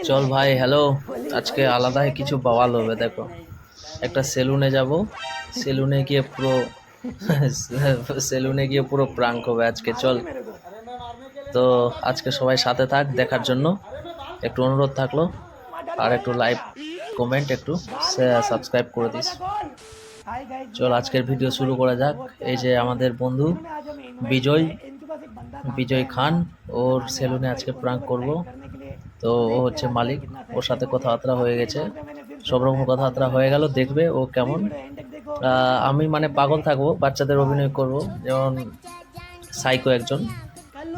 চল ভাই হ্যালো, আজকে আলাদাই কিছু বওয়াল হবে। দেখো, একটা সেলুনে যাব, সেলুনে গিয়ে পুরো সেলুনে গিয়ে পুরো প্রাঙ্ক হবে আজকে। চল, তো আজকে সবাই সাথে থাক দেখার জন্য, একটু অনুরোধ থাকলো, আর একটু লাইক কমেন্ট একটু সাবস্ক্রাইব করে দিস। চল আজকের ভিডিও শুরু করা যাক। এই যে আমাদের বন্ধু বিজয় বিজয় খান, ওর সেলুনে আজকে প্রাঙ্ক করব। তো ও হচ্ছে মালিক, ওর সাথে কথাবার্তা হয়ে গেছে, সব রকম কথাবার্তা হয়ে গেল। দেখবে ও কেমন। আমি মানে পাগল থাকবো, বাচ্চাদের অভিনয় করব, যেমন সাইকো একজন।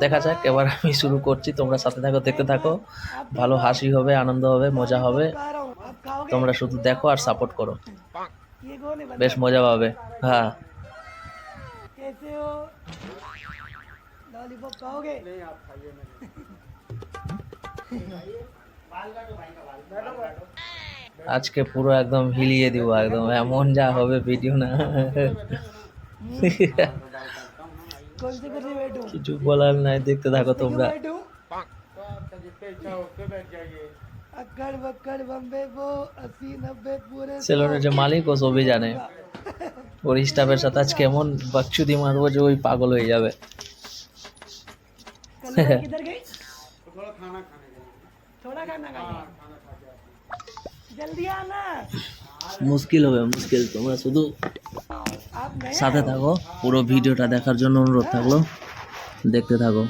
দেখা যাক, এবার আমি শুরু করছি, তোমরা সাথে থাকো, দেখতে থাকো। ভালো হাসি হবে, আনন্দ হবে, মজা হবে। তোমরা শুধু দেখো আর সাপোর্ট করো, বেশ মজা পাবে। হ্যাঁ, लॉलीपॉप खाओगे? আজকে পুরো একদম হিলিয়ে দিব, একদম এমন যা হবে ভিডিও না। कौन से कुर्सी बैठूं? কিছু বলার নাই, দেখতে থাকো क्यों তোমরা। बैठूं? अक्कड़ बक्कड़ बम्बे वो 80-90 पूरे 100 সেলুনের যে মালিক, ও সবই জানে। ওর স্টাফের সাথে আজকে এমন বাকচুদি মারবো যে ওই পাগল হয়ে যাবে। कलर किधर गई? थोड़ा खाना खा जल्दी आना। মুশকিল হবে, মুশকিল। তোমরা শুধু आप नए সাথে থাকো, পুরো ভিডিওটা দেখার জন্য অনুরোধ থাকলো, দেখতে থাকো।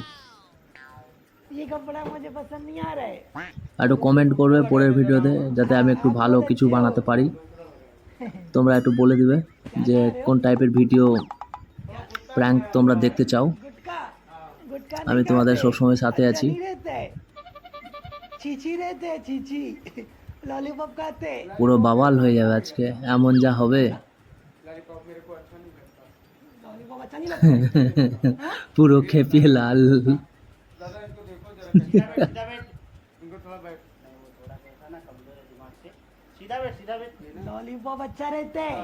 ये कपड़ा मुझे पसंद नहीं आ रहा है। আর একটু কমেন্ট করবে পরের ভিডিওতে, যাতে আমি একটু ভালো কিছু বানাতে পারি। তোমরা একটু বলে দিবে যে কোন টাইপের ভিডিও প্র্যাঙ্ক তোমরা দেখতে চাও। गुटका गुटका আমি नहीं তোমাদের खाते। সবসময় সাথে अच्छा আছি। नहीं रहते हैं। चीची रहते हैं, चीची लॉलीपॉप खाते हैं। পুরো বাওয়াল হয়ে যাবে আজকে, এমন যা হবে। लॉलीपॉप अच्छा नहीं लगता है? हाँ? পুরো খেপিয়ে লাল। लॉलीपॉप अच्छा रहता है।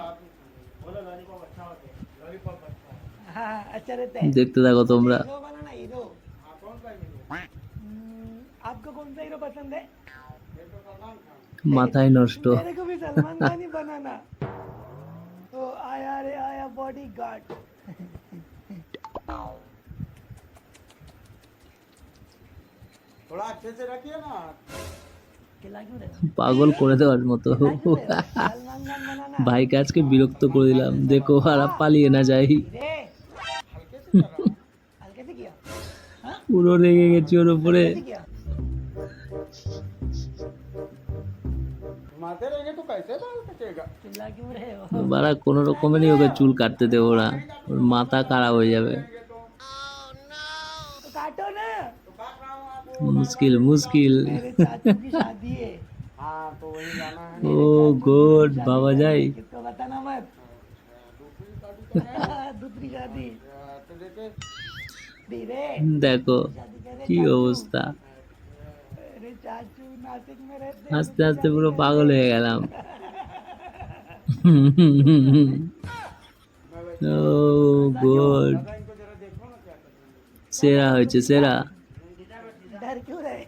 हाँ अच्छा रहता है। দেখতে থাকো তোমরা। हीरो बनाना हीरो। आपको कौन सा हीरो पसंद है? মাথায় নষ্ট। मेरे को भी सलमान खान ही बनाना। तो आया रे आया बॉडी गार्ड। थोड़ा अच्छे से रखिए ना। खिला क्यों रहे? পাগল করে দেওয়ার মতো। खिला क्यों रहे? सलमान खान बनाना। ভাইকে আজকে বিরক্ত করে দিলাম, দেখো আর পালিয়ে না যাই। हीरे हल्के से कर रहा हूँ। हल्के से किया। हाँ? পুরো রেগে গেছি ওর উপরে। हल्के से किया। घुमाते रहेंगे तो कैसे बाल कटेगा। चिल्ला क्यों रहे हो? বাড়া কোনো রকমেরই ওকে চুল কাটতে দেবো না, ওর মাথা খারাপ হয়ে যাবে। तो काटो ना। तो काट रहा हूँ आप। মুশকিল মুশকিল। मेरे चाचू की शादी है। हाँ तो वही जाना है। ও গড, বাবা যাই। किसको बताना मत। दूसरी शादी। तो देखे धीरे দেখো शादी करे কি चाचू। অবস্থা। मेरे चाचू नासिक में रहते हैं। আস্তে আস্তে পুরো পাগল হয়ে গেলাম। ও গড, इनको जरा देखो ना क्या कर रहे সেরা হয়েছে, সেরা। डर क्यों रहे?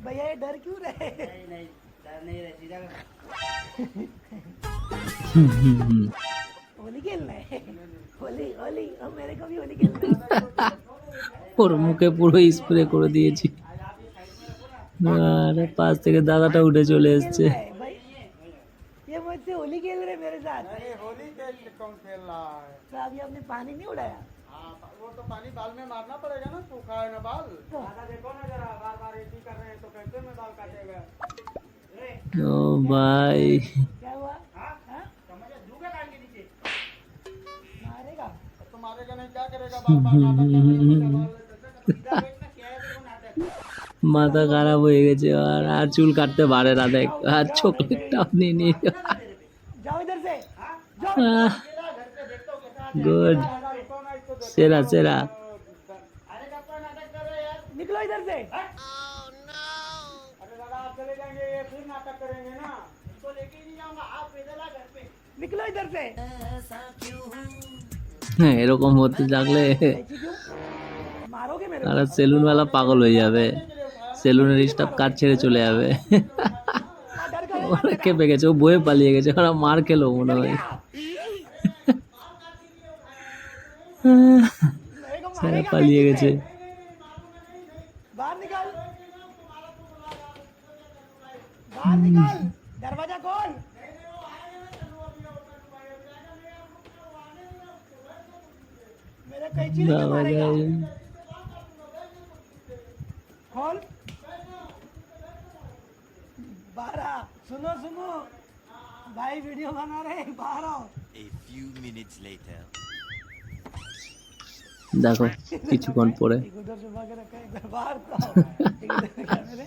भैया ये डर क्यों रहे? होली खेलना है। होली होली और मेरे को भी होली खेलना है। ওর মুখে পুরো স্প্রে করে দিয়েছি। আর পাশ থেকে দাদাটা উঠে চলে এসছে। खेलना है भाई। ये मुझसे होली खेल रहे मेरे साथ। अरे होली कौन खेल रहा है। तो अभी आपने पानी नहीं उड़ाया। हाँ वो तो पानी बाल में मारना पड़ेगा ना, सूखा है ना बाल। तो देखो ना जरा, बार बार एक ही कर रहे हैं तो कैसे में बाल काटेगा। ও ভাই, क्या हुआ? हाँ हाँ? समझे, झूठे काट के नीचे। मारेगा? तो मारेगा नहीं क्या करेगा, बार बार नाटक कर रहे हैं, बाल सीधा देखना क्या है, देखो नाटक। মাথা খারাপ হয়ে গেছে। আর আর চুল কাটতে পারে না, দেখ। আর চকলেটটাও নিয়ে নিয়ে। जाओ इधर से। जाओ। গুড, সেরা সেরা। अरे कब का नाटक कर रहे हैं यार। निकलो इधर से। अरे दादा आप चले जाएंगे, ये फिर नाटक करेंगे ना। इसको लेके ही नहीं जाऊंगा, आप पैदल आ घर पे। निकलो इधर से। হ্যাঁ, এরকম হতে থাকলে ऐसी क्यों? मारोगे मेरे को? আর সেলুনওয়ালা পাগল হয়ে যাবে। সেলুনের স্টাফ কাজ ছেড়ে চলে যাবে। ওরা কেঁপে গেছে, ও বয়ে পালিয়ে গেছে, ওরা মার খেলো মনে হয়। मेरे को সারা मारेगा পালিয়ে बेटी গেছে। से। बाहर निकल, बाहर निकल, दरवाजा खोल। मेरे कैंची लेके বাবা मारेगा। যায়। खोल। 12 सुनो सुनो भाई वीडियो बना रहे हैं, बाहर आओ। A few minutes later. দেখো কিছুক্ষণ পরে एक उधर छुपा के रखा है, इधर बाहर तो आओ। एक इधर कैमरे,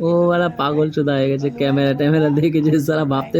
ও ওরা পাগল চোদা হয়ে গেছে, ক্যামেরা ট্যামেরা দেখে যে সারা ভাবতে